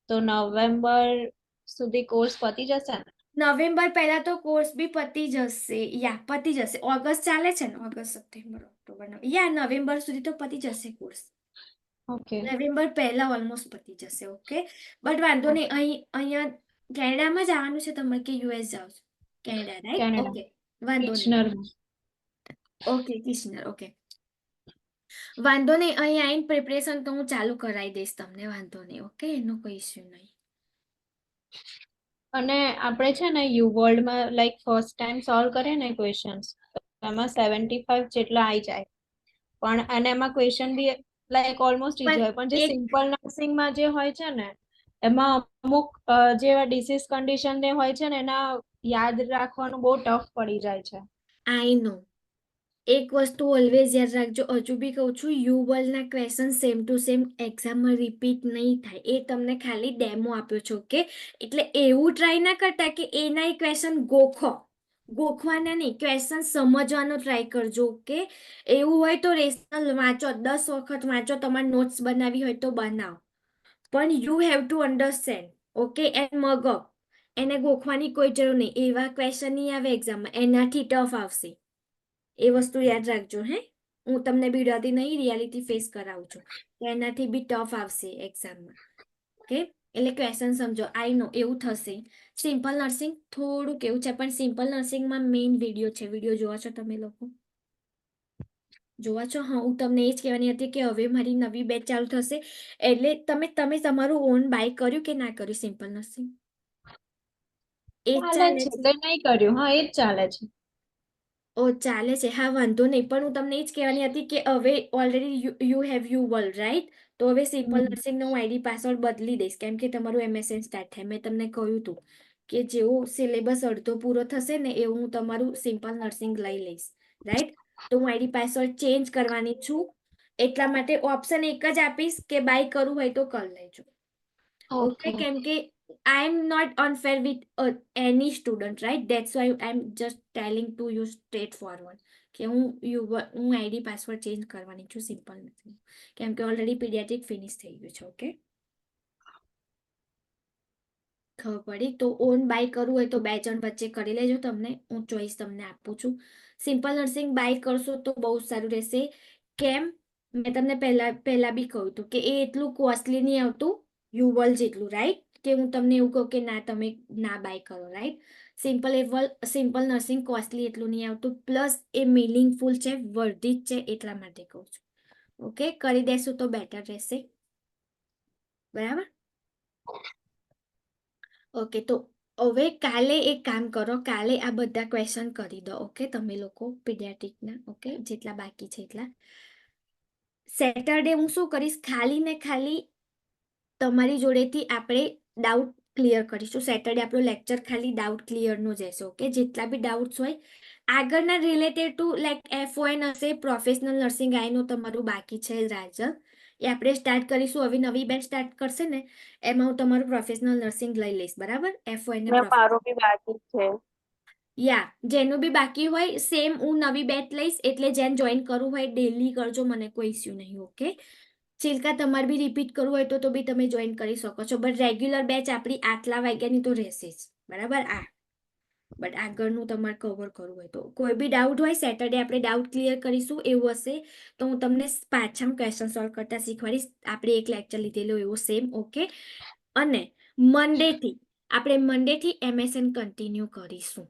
તો નવેમ્બર સુધી કોર્સ પતી જશે ને? નવેમ્બર પહેલા તો કોર્સ બી પતી જશે. પતી જશે. ઓગસ્ટ ચાલે છે ને, ઓગસ્ટ, સપ્ટેમ્બર, ઓક્ટોબર, નવેમ્બર સુધી તો પતી જશે કોર્સ. ઓકે. નવેમ્બર પહેલા ઓલમોસ્ટ પતી જશે, ઓકે. બટ વાંધો નહીં. અહીંયા કેનેડામાં જ આવવાનું છે તમારે કે US જાવ છો? Canada, right? કેનેડા ઓકે, વાંધો નહીં. કિચનરમાં. Okay, Kitchener, okay. વાંધો નહીં. અહીં આવીને પ્રિપરેશન તો હું ચાલુ કરાવી દઈશ તમને, વાંધો નહીં, ઓકે. એનો કોઈ ઇસ્યુ નહીં. અને આપણે છે ને યુવર્લ્ડમાં લાઈક ફર્સ્ટ ટાઈમ સોલ્વ કરીએ ને ક્વેશ્ચન્સ, એમાં 75 જેટલા આવી જાય, પણ અને એમાં ક્વેશ્ચન બી લાઈક ઓલમોસ્ટ ઈઝી હોય, પણ જે એક સિમ્પલ નર્સિંગમાં જે હોય છે ને એમાં અમુક જેવા ડિસીઝ કન્ડિશન ને હોય છે ને એના યાદ રાખવાનું બહુ ટફ પડી જાય છે. આઈ નો. એક વસ્તુ ઓલવેઝ યાદ રાખજો, હજુ બી કહું છું, યુવલના ક્વેશ્ચન સેમ ટુ સેમ એક્ઝામમાં રિપીટ નહીં થાય. એ તમને ખાલી ડેમો આપ્યો છો, કે એટલે એવું ટ્રાય ના કરતા કે એના ક્વેશ્ચન ગોખવાના નહીં, ક્વેશ્ચન સમજવાનો ટ્રાય કરજો, કે એવું હોય તો રેશનલ વાંચો, 10 વખત વાંચો, તમારે નોટ્સ બનાવી હોય તો બનાવો, પણ you have to understand, okay. And mug up. એને ગોખવાની કોઈ જરૂર નહીં. એવા ક્વેશ્ચન નહીં આવે એક્ઝામમાં, એનાથી ટફ આવશે. એ વસ્તુ યાદ રાખજો, હે. હું તમને બીડાતી નહીં, રિયાલિટી ફેસ કરાવું છું. એનાથી બી ટફ આવશે એક્ઝામમાં, ઓકે. એટલે ક્વેશ્ચન સમજો. આઈ નો એવું થશે. સિમ્પલ નર્સિંગ થોડુંક એવું છે, પણ સિમ્પલ નર્સિંગમાં મેઇન વિડીયો છે. વિડીયો જોવા છો તમે લોકો? જોવા છો? હા, હું તમને એ જ કહેવાની હતી કે હવે મારી નવી બેચ ચાલુ થશે, એટલે તમે તમારું ઓન બાય કર્યું કે ના કર્યું સિમ્પલ નર્સિંગ? એ જ ચાલે ચાલે છે, છે. એટલે નહીં કર્યું. હા, એ જ ચાલે છે. ઓ ચાલે છે, હા વાંધો નહીં, પણ હું તમને એ જ કહેવાની હતી કે હવે already you have you world right, તો હવે સિમ્પલ નર્સિંગનો હું આઈડી પાસવર્ડ બદલી દઈશ, કેમ કે તમારું MSN સ્ટાર્ટ થાય. મેં તમને કહ્યું હતું કે જેવો સિલેબસ અડધો પૂરો થશે ને એવું હું તમારું સિમ્પલ નર્સિંગ લઈ લઈશ, રાઈટ. તો હું આઈડી પાસવર્ડ ચેન્જ કરવાની છું, એટલા માટે ઓપ્શન એક જ આપીશ કે બાય કરવું હોય તો કરી લેજો. ઓકે, કેમ કે I am not unfair with any student, right? That's why I'm just telling to you straight forward કે હું આઈડી પાસવર્ડ ચેન્જ કરવાની છું સિમ્પલ નથી, કેમ કે ઓલરેડી પીડિયાટ્રિક ફિનિશ થઈ ગયું છે. ઓકે, ખબર પડી? તો ઓન બાય કરવું હોય તો બે જણ વચ્ચે કરી લેજો, હું ચોઈસ તમને આપું છું. સિમ્પલ નર્સિંગ બાય કરશો તો બહુ સારું રહેશે. કેમ? મેં તમને પહેલા બી કહ્યું હતું કે એ એટલું કોસ્ટલી નહીં આવતું યુવલ જેટલું, રાઈટ? કે હું તમને એવું કહું કે ના તમે ના બાય કરો, રાઈટ? સિમ્પલ નર્સિંગ કોસ્ટલી એટલું નહીં આવતું, પ્લસ એ મિનિંગફુલ છે, વર્ધિત છે, એટલા માટે કહું છું. ઓકે, કરી દેશું તો બેટર રહેશે, બરાબર? ઓકે, તો હવે કાલે એક કામ કરો, કાલે આ બધા ક્વેશ્ચન કરી દો. ઓકે, તમે લોકો પીડિયાટ્રિકના, ઓકે, જેટલા બાકી છે એટલા. સેટરડે હું શું કરીશ, ખાલી ને ખાલી તમારી જોડેથી આપણે ડાઉટ ક્લિયર કરીશું. સેટરડે આપણો લેક્ચર ખાલી ડાઉટ ક્લિયરનો જ રહેશે. ઓકે, જેટલા બી ડાઉટ્સ હોય આગળના રિલેટેડ ટુ લાઈક FON હશે, પ્રોફેશનલ નર્સિંગ આઈનું તમારું બાકી છે રાજલ, એ આપણે સ્ટાર્ટ કરીશું. હવે નવી બેચ સ્ટાર્ટ કરશે ને એમાં હું તમારું પ્રોફેશનલ નર્સિંગ લઈ લઈશ, બરાબર? FON ને મારું બી બાકી છે. યા જેનું બી બાકી હોય સેમ હું નવી બેચ લઈશ, એટલે જેને જોઈન કરવું હોય ડેલી કરજો, મને કોઈ ઇસ્યુ નહીં. ઓકે, ચિલ્કા તમારે બી રિપીટ કરવું હોય તો બી તમે જોઈન કરી શકો છો, બટ રેગ્યુલર બેચ આપણી આટલા વાગ્યાની તો રહેશે જ, બરાબર? બટ આગળનું તમારે કવર કરવું હોય તો કોઈ બી ડાઉટ હોય સેટરડે આપણે ડાઉટ ક્લિયર કરીશું. એવું હશે તો હું તમને પાછા ક્વેશ્ચન સોલ્વ કરતા શીખવાડીશ, આપણે એક લેક્ચર લીધેલો એવો સેમ. ઓકે, અને મંડેથી MSN કન્ટિન્યુ કરીશું.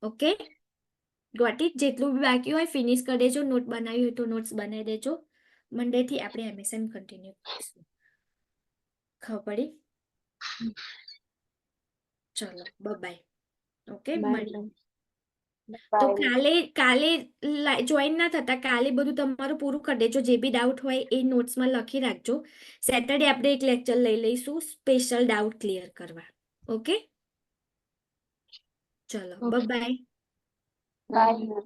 Okay, got it? જેટલું બી બાકી હોય ફિનિશ કરી દેજો, નોટ બનાવી હોય તો નોટ્સ બનાવી દેજો. મંડેથી આપણે MSN કન્ટિન્યુ કરીશું. ખબર પડી? ચલો બાય. ઓકે, મળી. તો કાલે જોઈન ના થતા, કાલે બધું તમારું પૂરું કરી દેજો. જે બી ડાઉટ હોય એ નોટ્સમાં લખી રાખજો. સેટરડે આપણે એક લેક્ચર લઈ લઈશું સ્પેશિયલ ડાઉટ ક્લિયર કરવા. ઓકે, ચલો બાય. બાય.